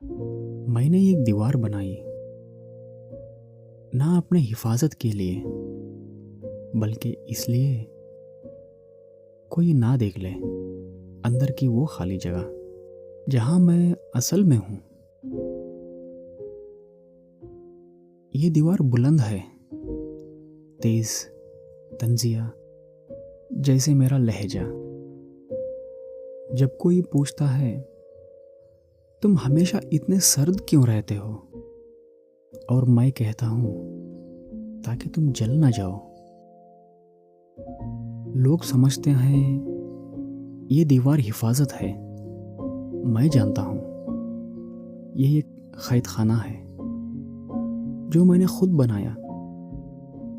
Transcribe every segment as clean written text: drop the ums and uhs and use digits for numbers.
मैंने एक दीवार बनाई, ना अपने हिफाजत के लिए बल्कि इसलिए कोई ना देख ले अंदर की वो खाली जगह जहां मैं असल में हूं। ये दीवार बुलंद है, तेज, तंजिया, जैसे मेरा लहजा। जब कोई पूछता है तुम हमेशा इतने सर्द क्यों रहते हो, और मैं कहता हूं ताकि तुम जल ना जाओ। लोग समझते हैं ये दीवार हिफाजत है। मैं जानता हूं ये एक कैद खाना है जो मैंने खुद बनाया,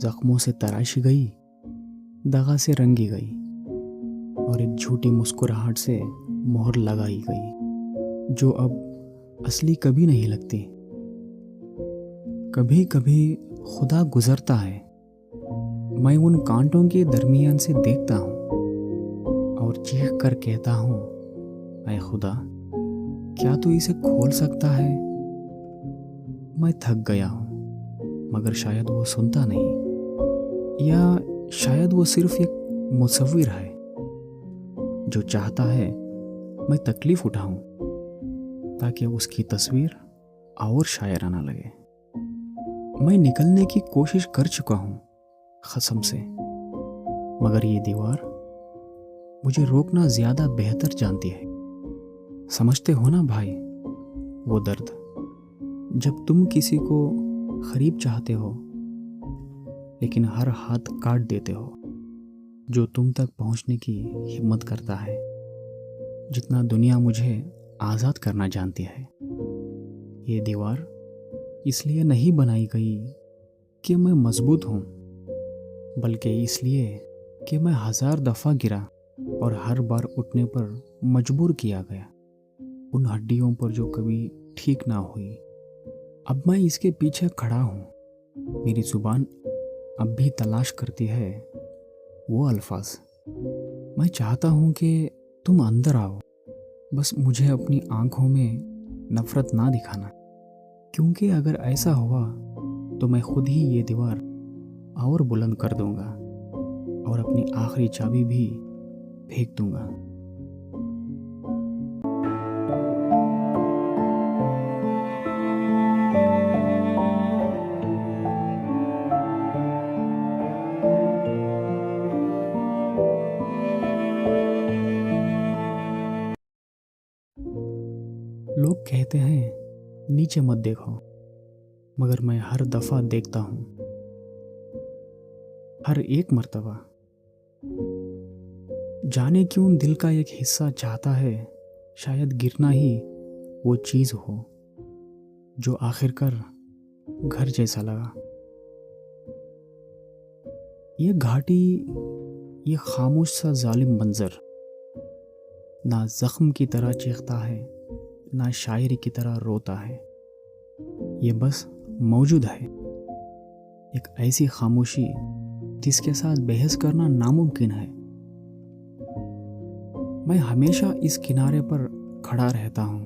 जख्मों से तराशी गई, दगा से रंगी गई और एक झूठी मुस्कुराहट से मोहर लगाई गई जो अब असली कभी नहीं लगती। कभी कभी खुदा गुजरता है, मैं उन कांटों के दरमियान से देखता हूँ और चीख कर कहता हूँ, ऐ खुदा, क्या तू इसे खोल सकता है? मैं थक गया हूँ, मगर शायद वो सुनता नहीं, या शायद वो सिर्फ एक मुसव्विर है जो चाहता है मैं तकलीफ उठाऊं ताकि उसकी तस्वीर और शायराना लगे। मैं निकलने की कोशिश कर चुका हूं कसम से, मगर ये दीवार मुझे रोकना ज्यादा बेहतर जानती है। समझते हो ना भाई वो दर्द, जब तुम किसी को करीब चाहते हो लेकिन हर हाथ काट देते हो जो तुम तक पहुंचने की हिम्मत करता है, जितना दुनिया मुझे आज़ाद करना जानती है। ये दीवार इसलिए नहीं बनाई गई कि मैं मजबूत हूँ, बल्कि इसलिए कि मैं 1000 दफ़ा गिरा और हर बार उठने पर मजबूर किया गया, उन हड्डियों पर जो कभी ठीक ना हुई। अब मैं इसके पीछे खड़ा हूँ। मेरी जुबान अब भी तलाश करती है वो अल्फाज। मैं चाहता हूँ कि तुम अंदर आओ, बस मुझे अपनी आंखों में नफरत ना दिखाना, क्योंकि अगर ऐसा हुआ तो मैं खुद ही ये दीवार और बुलंद कर दूंगा और अपनी आखिरी चाबी भी फेंक दूंगा। लोग कहते हैं नीचे मत देखो, मगर मैं हर दफा देखता हूं, हर एक मर्तबा। जाने क्यों दिल का एक हिस्सा चाहता है शायद गिरना ही वो चीज हो जो आखिरकार घर जैसा लगा। ये घाटी, ये खामोश सा जालिम मंजर ना जख्म की तरह चीखता है, ना शायरी की तरह रोता है। ये बस मौजूद है, एक ऐसी खामोशी जिसके साथ बहस करना नामुमकिन है। मैं हमेशा इस किनारे पर खड़ा रहता हूँ,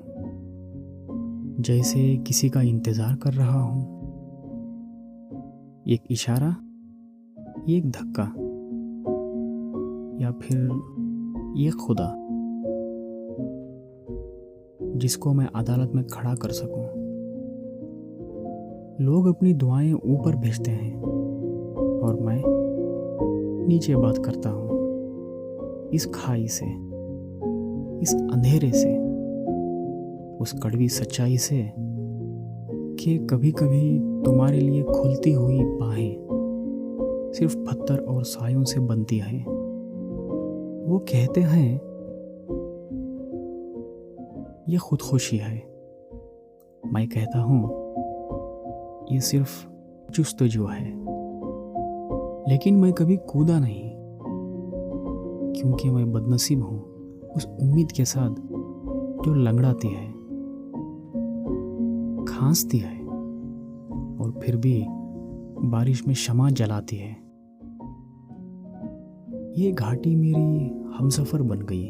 जैसे किसी का इंतजार कर रहा हूँ। एक इशारा, एक धक्का, या फिर ये खुदा जिसको मैं अदालत में खड़ा कर सकूं। लोग अपनी दुआएं ऊपर भेजते हैं और मैं नीचे बात करता हूं, इस खाई से, इस अंधेरे से, उस कड़वी सच्चाई से कि कभी कभी तुम्हारे लिए खुलती हुई बाहें सिर्फ पत्थर और सायों से बनती हैं। वो कहते हैं ये खुदकुशी है, मैं कहता हूँ ये सिर्फ जुस्तजू है। लेकिन मैं कभी कूदा नहीं, क्योंकि मैं बदनसीब हूँ उस उम्मीद के साथ जो लंगड़ाती है, खांसती है और फिर भी बारिश में शमा जलाती है। ये घाटी मेरी हमसफर बन गई।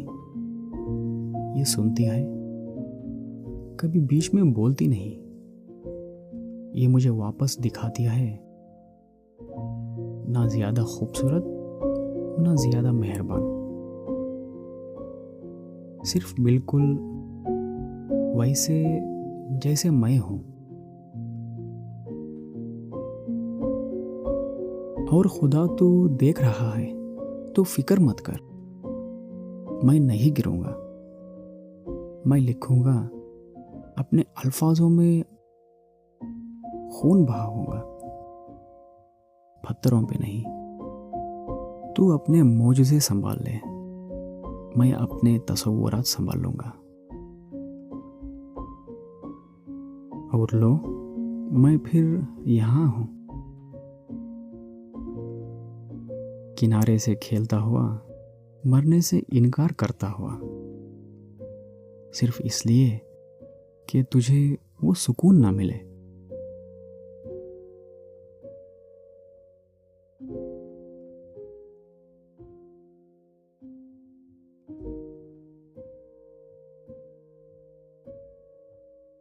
ये सुनती है, कभी बीच में बोलती नहीं। ये मुझे वापस दिखा दिया है, ना ज्यादा खूबसूरत ना ज्यादा मेहरबान, सिर्फ बिल्कुल वैसे जैसे मैं हूं। और खुदा तू देख रहा है, तो फिक्र मत कर, मैं नहीं गिरूंगा। मैं लिखूंगा अपने अल्फाजों में, खून बहाऊंगा, पत्थरों पे नहीं। तू अपने मौजूज़े संभाल ले, मैं अपने तसव्वुरात संभाल लूंगा। और लो, मैं फिर यहाँ हूँ, किनारे से खेलता हुआ, मरने से इनकार करता हुआ, सिर्फ इसलिए कि तुझे वो सुकून ना मिले